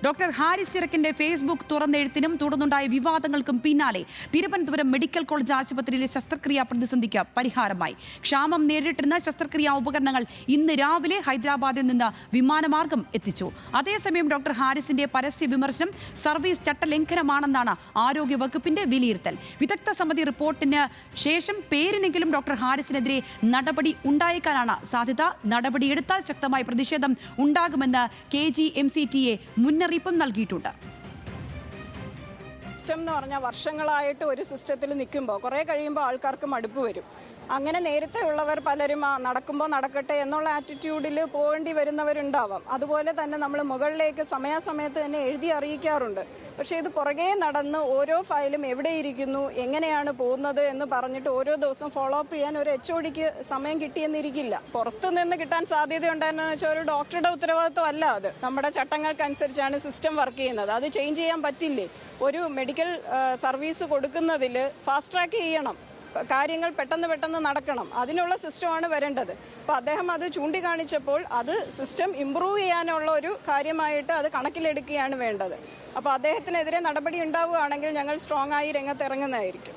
Doctor Haris ചിറക്കിന്റെ Facebook തുറന്നെഴുത്തിനും തുടർന്നുണ്ടായ വിവാദങ്ങൾക്കും പിന്നാലെ Thiruvananthapuram medical college ആശുപത്രിയിലെ ശസ്ത്രക്രിയാ പ്രതിസന്ധിക്ക് പരിഹാരമായി. ക്ഷാമം നേരിട്ടിരുന്ന ശസ്ത്രക്രിയാ ഉപകരണങ്ങൾ ഇന്ന് രാവിലെ ഹൈദരാബാദിൽ നിന്ന് വിമാനമാർഗം എത്തിച്ചു. അതേസമയം ഡോക്ടർ ഹാരിസിന്റെ പരസ്യ വിമർശനം സർവീസ് ചട്ടലംഘനമാണെന്നാണ് ആരോഗ്യ വകുപ്പിന്റെ വിലയിരുത്തൽ. വിദഗ്ധ സമിതി റിപ്പോർട്ടിന് ശേഷം പേരിനെങ്കിലും ഡോക്ടർ ഹാരിസിനെതിരെ നടപടി ഉണ്ടായേക്കാനാണ് സാധ്യത. നടപടിയെടുത്താൽ ശക്തമായ പ്രതിഷേധം ഉണ്ടാകുമെന്ന് KGMCTA മുന്നറിയിപ്പും നൽകിയിട്ടുണ്ട്. സിസ്റ്റം എന്ന് പറഞ്ഞാൽ വർഷങ്ങളായിട്ട് ഒരു സിസ്റ്റത്തിൽ നിൽക്കുമ്പോൾ കുറേ കഴിയുമ്പോൾ ആൾക്കാർക്ക് മടുപ്പ് വരും. അങ്ങനെ നേരത്തെ ഉള്ളവർ പലരും നടക്കുമ്പോൾ നടക്കട്ടെ എന്നുള്ള ആറ്റിറ്റ്യൂഡിൽ പോകേണ്ടി വരുന്നവരുണ്ടാവാം. അതുപോലെ തന്നെ നമ്മൾ മുകളിലേക്ക് സമയാസമയത്ത് തന്നെ എഴുതി അറിയിക്കാറുണ്ട്. പക്ഷേ ഇത് പുറകെ നടന്ന് ഓരോ ഫയലും എവിടെ ഇരിക്കുന്നു, എങ്ങനെയാണ് പോകുന്നത് എന്ന് പറഞ്ഞിട്ട് ഓരോ ദിവസം ഫോളോ അപ്പ് ചെയ്യാൻ ഒരു HODക്ക് സമയം കിട്ടിയെന്നിരിക്കില്ല. പുറത്തു നിന്ന് കിട്ടാൻ സാധ്യതയുണ്ടായെന്ന് വെച്ചാൽ ഒരു ഡോക്ടറുടെ ഉത്തരവാദിത്വം അല്ല അത്. നമ്മുടെ ചട്ടങ്ങൾക്കനുസരിച്ചാണ് സിസ്റ്റം വർക്ക് ചെയ്യുന്നത്. അത് ചേഞ്ച് ചെയ്യാൻ പറ്റില്ലേ? ഒരു മെഡിക്കൽ സർവീസ് കൊടുക്കുന്നതിൽ ഫാസ്റ്റ് ട്രാക്ക് ചെയ്യണം, കാര്യങ്ങൾ പെട്ടെന്ന് നടക്കണം. അതിനുള്ള സിസ്റ്റമാണ് വരേണ്ടത്. അപ്പോൾ അദ്ദേഹം അത് ചൂണ്ടിക്കാണിച്ചപ്പോൾ അത് സിസ്റ്റം ഇംപ്രൂവ് ചെയ്യാനുള്ള ഒരു കാര്യമായിട്ട് അത് കണക്കിലെടുക്കുകയാണ് വേണ്ടത്. അപ്പോൾ അദ്ദേഹത്തിനെതിരെ നടപടി ഉണ്ടാവുകയാണെങ്കിൽ ഞങ്ങൾ സ്ട്രോങ് ആയി രംഗത്തിറങ്ങുന്നതായിരിക്കും.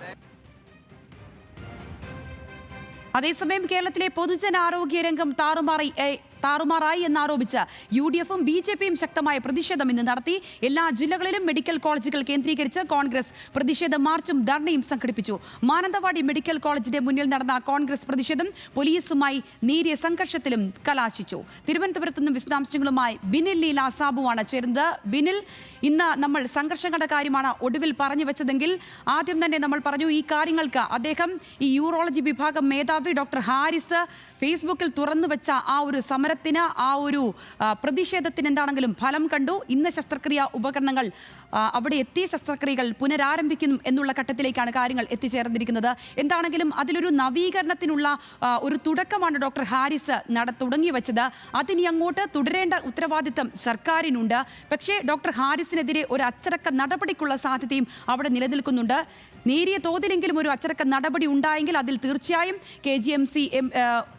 അതേസമയം കേരളത്തിലെ പൊതുജനാരോഗ്യ രംഗം താറുമാറായി എന്നാരോപിച്ച് UDFും BJPയും ശക്തമായ പ്രതിഷേധം ഇന്ന് നടത്തി. എല്ലാ ജില്ലകളിലും മെഡിക്കൽ കോളേജുകൾ കേന്ദ്രീകരിച്ച് കോൺഗ്രസ് പ്രതിഷേധ മാർച്ചും ധർണയും സംഘടിപ്പിച്ചു. മാനന്തവാടി മെഡിക്കൽ കോളേജിന്റെ മുന്നിൽ നടന്ന കോൺഗ്രസ് പ്രതിഷേധം പോലീസുമായി നേരിയ സംഘർഷത്തിലും കലാശിച്ചു. തിരുവനന്തപുരത്ത് നിന്നും വിശദാംശങ്ങളുമായി ബിനിൽ ലീല സാബുവാണ് ചേരുന്നത്. ബിനിൽ, ഇന്ന് നമ്മൾ സംഘർഷങ്ങളുടെ കാര്യമാണ് ഒടുവിൽ പറഞ്ഞു വെച്ചതെങ്കിൽ ആദ്യം തന്നെ നമ്മൾ പറഞ്ഞു ഈ കാര്യങ്ങൾക്ക് അദ്ദേഹം ഈ യൂറോളജി വിഭാഗം മേധാവി ഡോക്ടർ ഹാരിസ് ഫേസ്ബുക്കിൽ തുറന്നു വെച്ച ആ ഒരു സമരത്തിന്, ആ ഒരു പ്രതിഷേധത്തിന് എന്താണെങ്കിലും ഫലം കണ്ടു. ഇന്ന് ശസ്ത്രക്രിയാ ഉപകരണങ്ങൾ അവിടെ എത്തി, ശസ്ത്രക്രിയകൾ പുനരാരംഭിക്കുന്നു എന്നുള്ള ഘട്ടത്തിലേക്കാണ് കാര്യങ്ങൾ എത്തിച്ചേർന്നിരിക്കുന്നത്. എന്താണെങ്കിലും അതിലൊരു നവീകരണത്തിനുള്ള ഒരു തുടക്കമാണ് ഡോക്ടർ ഹാരിസ് തുടങ്ങി വെച്ചത്. അതിനി അങ്ങോട്ട് തുടരേണ്ട ഉത്തരവാദിത്തം സർക്കാരിനുണ്ട്. പക്ഷേ ഡോക്ടർ ഹാരിസിനെതിരെ ഒരു അച്ചടക്ക നടപടിക്കുള്ള സാധ്യതയും അവിടെ നിലനിൽക്കുന്നുണ്ട്. നേരിയ തോതിലെങ്കിലും ഒരു അച്ചടക്ക നടപടി ഉണ്ടായെങ്കിൽ അതിൽ തീർച്ചയായും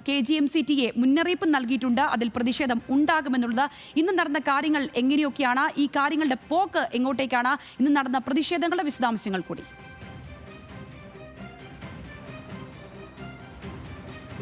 KGMCTA മുന്നറിയിപ്പ് നൽകിയിട്ടുണ്ട്. അതിൽ പ്രതിഷേധം ഉണ്ടാകുമെന്നുള്ളത്. ഇന്ന് നടന്ന കാര്യങ്ങൾ എങ്ങനെയൊക്കെയാണ്, ഈ കാര്യങ്ങളുടെ പോക്ക് എങ്ങോട്ടേക്കാണ്, ഇന്ന് നടന്ന പ്രതിഷേധങ്ങളുടെ വിശദാംശങ്ങൾ കൂടി.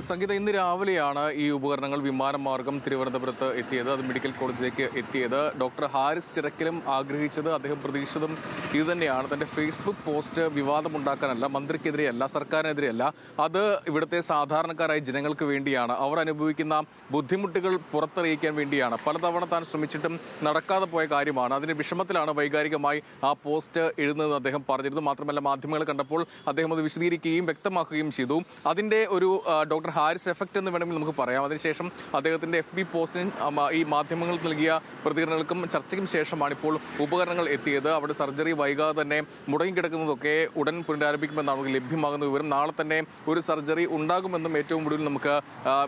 സംഗീത, ഇന്ന് രാവിലെയാണ് ഈ ഉപകരണങ്ങൾ വിമാനമാർഗം തിരുവനന്തപുരത്ത് എത്തിയത്. അത് മെഡിക്കൽ കോളേജിലേക്ക് എത്തിയത്. ഡോക്ടർ ഹാരിസ് ചിറക്കലും ആഗ്രഹിച്ചത്, അദ്ദേഹം പ്രതീക്ഷിച്ചതും ഇത് തന്നെയാണ്. തൻ്റെ ഫേസ്ബുക്ക് പോസ്റ്റ് വിവാദമുണ്ടാക്കാനല്ല, മന്ത്രിക്കെതിരെയല്ല, സർക്കാരിനെതിരെയല്ല, അത് ഇവിടുത്തെ സാധാരണക്കാരായ ജനങ്ങൾക്ക് വേണ്ടിയാണ്. അവർ അനുഭവിക്കുന്ന ബുദ്ധിമുട്ടുകൾ പുറത്തറിയിക്കാൻ വേണ്ടിയാണ്. പലതവണ താൻ ശ്രമിച്ചിട്ടും നടക്കാതെ പോയ കാര്യമാണ്. അതിൻ്റെ വിഷമത്തിലാണ് വൈകാരികമായി ആ പോസ്റ്റ് എഴുതുന്നത് അദ്ദേഹം പറഞ്ഞിരുന്നു. മാത്രമല്ല, മാധ്യമങ്ങൾ കണ്ടപ്പോൾ അദ്ദേഹം അത് വിശദീകരിക്കുകയും വ്യക്തമാക്കുകയും ചെയ്തു. അതിൻ്റെ ഒരു ഡോക്ടർ ഹാരിസ് എഫക്റ്റ് എന്ന് വേണമെങ്കിൽ നമുക്ക് പറയാം. അതിനുശേഷം അദ്ദേഹത്തിൻ്റെ FB പോസ്റ്റിന് ഈ മാധ്യമങ്ങൾക്ക് നൽകിയ പ്രതികരണങ്ങൾക്കും ചർച്ചയ്ക്കും ശേഷമാണ് ഇപ്പോൾ ഉപകരണങ്ങൾ എത്തിയത്. അവിടെ സർജറി വൈകാതെ തന്നെ മുടങ്ങിക്കിടക്കുന്നതൊക്കെ ഉടൻ പുനരാരംഭിക്കുമെന്നാണ് ലഭ്യമാകുന്ന വിവരം. നാളെ തന്നെ ഒരു സർജറി ഉണ്ടാകുമെന്നും ഏറ്റവും കൂടുതൽ നമുക്ക്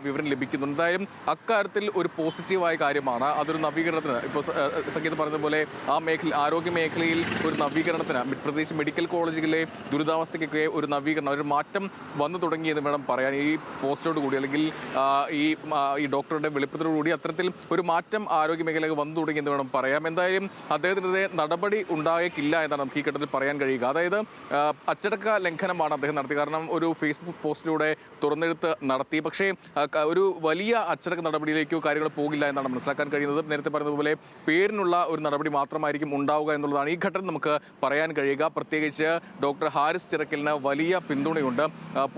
വിവരം ലഭിക്കുന്നു. എന്തായാലും അക്കാര്യത്തിൽ ഒരു പോസിറ്റീവായ കാര്യമാണ്. അതൊരു നവീകരണത്തിന്, ഇപ്പോൾ സംഗീത പറഞ്ഞതുപോലെ ആ ആരോഗ്യ മേഖലയിൽ ഒരു നവീകരണത്തിന്, പ്രത്യേകിച്ച് മെഡിക്കൽ കോളേജുകളിലെ ദുരിതാവസ്ഥയ്ക്കൊക്കെ ഒരു നവീകരണം, ഒരു മാറ്റം വന്നു തുടങ്ങിയെന്ന് വേണം പറയാൻ. ഈ പോസ്റ്റോട് കൂടി അല്ലെങ്കിൽ ഈ ഡോക്ടറുടെ വെളിപ്പെടുത്തലോടുകൂടി അത്തരത്തിൽ ഒരു മാറ്റം ആരോഗ്യ മേഖലയിൽ വന്നു തുടങ്ങിയെന്ന് വേണം പറയാം. എന്തായാലും അദ്ദേഹത്തിനെതിരെ നടപടി ഉണ്ടായേക്കില്ല എന്നാണ് നമുക്ക് ഈ ഘട്ടത്തിൽ പറയാൻ കഴിയുക. അതായത് അച്ചടക്ക ലംഘനമാണ് അദ്ദേഹം നടത്തി. കാരണം ഒരു ഫേസ്ബുക്ക് പോസ്റ്റിലൂടെ തുറന്നെഴുത്ത് നടത്തി. പക്ഷേ ഒരു വലിയ അച്ചടക്ക നടപടിയിലേക്കോ കാര്യങ്ങൾ പോകില്ല എന്നാണ് മനസ്സിലാക്കാൻ കഴിയുന്നത്. നേരത്തെ പറഞ്ഞതുപോലെ പേരിനുള്ള ഒരു നടപടി മാത്രമായിരിക്കും ഉണ്ടാവുക എന്നുള്ളതാണ് ഈ ഘട്ടത്തിൽ നമുക്ക് പറയാൻ കഴിയുക. പ്രത്യേകിച്ച് ഡോക്ടർ ഹാരിസ് ചിറക്കലിന് വലിയ പിന്തുണയുണ്ട്.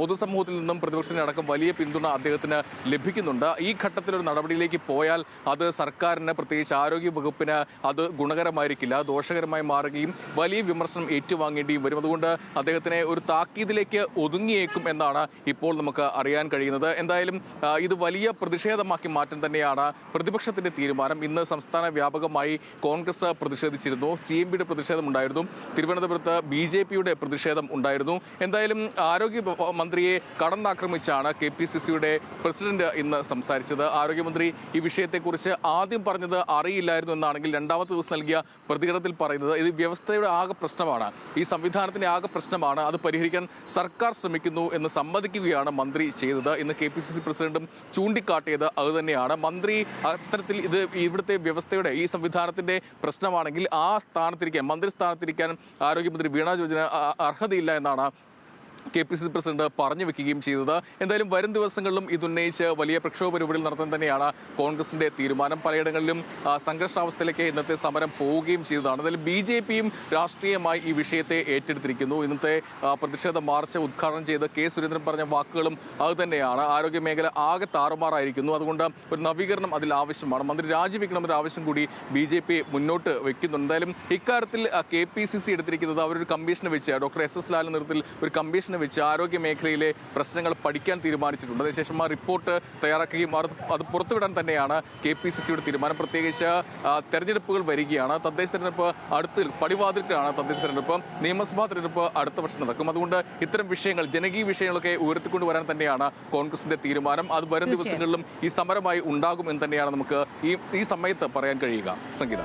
പൊതുസമൂഹത്തിൽ നിന്നും പ്രതിപക്ഷത്തിന് അടക്കം വലിയ പിന്തുണ അദ്ദേഹത്തിന് ലഭിക്കുന്നുണ്ട്. ഈ ഘട്ടത്തിലൊരു നടപടിയിലേക്ക് പോയാൽ അത് സർക്കാരിന്, പ്രത്യേകിച്ച് ആരോഗ്യ വകുപ്പിന് അത് ഗുണകരമായിരിക്കില്ല, ദോഷകരമായി മാറുകയും വലിയ വിമർശനം ഏറ്റുവാങ്ങേണ്ടിയും വരും. അതുകൊണ്ട് അദ്ദേഹത്തിനെ ഒരു താക്കീതിലേക്ക് ഒതുങ്ങിയേക്കും എന്നാണ് ഇപ്പോൾ നമുക്ക് അറിയാൻ കഴിയുന്നത്. എന്തായാലും ഇത് വലിയ പ്രതിഷേധമാക്കി മാറ്റാൻ തന്നെയാണ് പ്രതിപക്ഷത്തിന്റെ തീരുമാനം. ഇന്ന് സംസ്ഥാന വ്യാപകമായി കോൺഗ്രസ് പ്രതിഷേധിച്ചിരുന്നു, CMPയുടെ പ്രതിഷേധം ഉണ്ടായിരുന്നു, തിരുവനന്തപുരത്ത് BJPയുടെ പ്രതിഷേധം ഉണ്ടായിരുന്നു. എന്തായാലും ആരോഗ്യ മന്ത്രിയെ കടന്നാക്രമിച്ചാണ് KP KPCCയുടെ പ്രസിഡന്റ് ഇന്ന് സംസാരിച്ചത്. ആരോഗ്യമന്ത്രി ഈ വിഷയത്തെക്കുറിച്ച് ആദ്യം പറഞ്ഞത് അറിയില്ലായിരുന്നു എന്നാണെങ്കിൽ രണ്ടാമത്തെ ദിവസം നൽകിയ പ്രതികരണത്തിൽ പറയുന്നത് ഇത് വ്യവസ്ഥയുടെ ആകെ പ്രശ്നമാണ്, ഈ സംവിധാനത്തിന്റെ ആകെ പ്രശ്നമാണ്, അത് പരിഹരിക്കാൻ സർക്കാർ ശ്രമിക്കുന്നു എന്ന് സമ്മതിക്കുകയാണ് മന്ത്രി ചെയ്തത്. ഇന്ന് KPCC പ്രസിഡന്റും ചൂണ്ടിക്കാട്ടിയത് അതുതന്നെയാണ്. മന്ത്രി അത്തരത്തിൽ ഇത് ഇവിടുത്തെ വ്യവസ്ഥയുടെ ഈ സംവിധാനത്തിന്റെ പ്രശ്നമാണെങ്കിൽ ആ സ്ഥാനത്തിരിക്കാൻ, മന്ത്രി സ്ഥാനത്തിരിക്കാൻ ആരോഗ്യമന്ത്രി വീണ ജോർജിന് അർഹതയില്ല എന്നാണ് KPCC പ്രസിഡന്റ് പറഞ്ഞു വെക്കുകയും ചെയ്തത്. എന്തായാലും വരും ദിവസങ്ങളിലും ഇതുന്നയിച്ച് വലിയ പ്രക്ഷോഭ പരിപാടികൾ നടത്താൻ തന്നെയാണ് കോൺഗ്രസിന്റെ തീരുമാനം. പലയിടങ്ങളിലും സംഘർഷാവസ്ഥയിലേക്ക് ഇന്നത്തെ സമരം പോവുകയും ചെയ്തതാണ്. എന്തായാലും BJPയും രാഷ്ട്രീയമായി ഈ വിഷയത്തെ ഏറ്റെടുത്തിരിക്കുന്നു. ഇന്നത്തെ പ്രതിഷേധ മാർച്ച് ഉദ്ഘാടനം ചെയ്ത് K. സുരേന്ദ്രൻ പറഞ്ഞ വാക്കുകളും അതുതന്നെയാണ്. ആരോഗ്യ മേഖല ആകെ താറുമാറായിരിക്കുന്നു, അതുകൊണ്ട് ഒരു നവീകരണം അതിൽ ആവശ്യമാണ്, മന്ത്രി രാജിവെക്കണമെന്നൊരു ആവശ്യം കൂടി BJP മുന്നോട്ട് വെക്കുന്നുണ്ട്. എന്തായാലും ഇക്കാര്യത്തിൽ KPCC എടുത്തിരിക്കുന്നത് അവരൊരു കമ്മീഷനെ വെച്ച് ഡോക്ടർ SS ലാലിന്റെ നേതൃത്വത്തിൽ ഒരു കമ്മീഷനെ വെച്ച് ആരോഗ്യ മേഖലയിലെ പ്രശ്നങ്ങൾ പഠിക്കാൻ തീരുമാനിച്ചിട്ടുണ്ട്. അതിനുശേഷം ആ റിപ്പോർട്ട് തയ്യാറാക്കുകയും അത് പുറത്തുവിടാൻ തന്നെയാണ് KPCCയുടെ തീരുമാനം. പ്രത്യേകിച്ച് തെരഞ്ഞെടുപ്പുകൾ വരികയാണ്, തദ്ദേശ തെരഞ്ഞെടുപ്പ് അടുത്ത് പടിവാതിൽക്കാണ്. തദ്ദേശ തെരഞ്ഞെടുപ്പ്, നിയമസഭാ തെരഞ്ഞെടുപ്പ് അടുത്ത വർഷം നടക്കും. അതുകൊണ്ട് ഇത്തരം വിഷയങ്ങൾ, ജനകീയ വിഷയങ്ങളൊക്കെ ഉയർത്തിക്കൊണ്ടുവരാൻ തന്നെയാണ് കോൺഗ്രസിന്റെ തീരുമാനം. അത് വരും ദിവസങ്ങളിലും ഈ സമരമായി ഉണ്ടാകും എന്ന് തന്നെയാണ് നമുക്ക് ഈ സമയത്ത് പറയാൻ കഴിയുക. സംഗീത.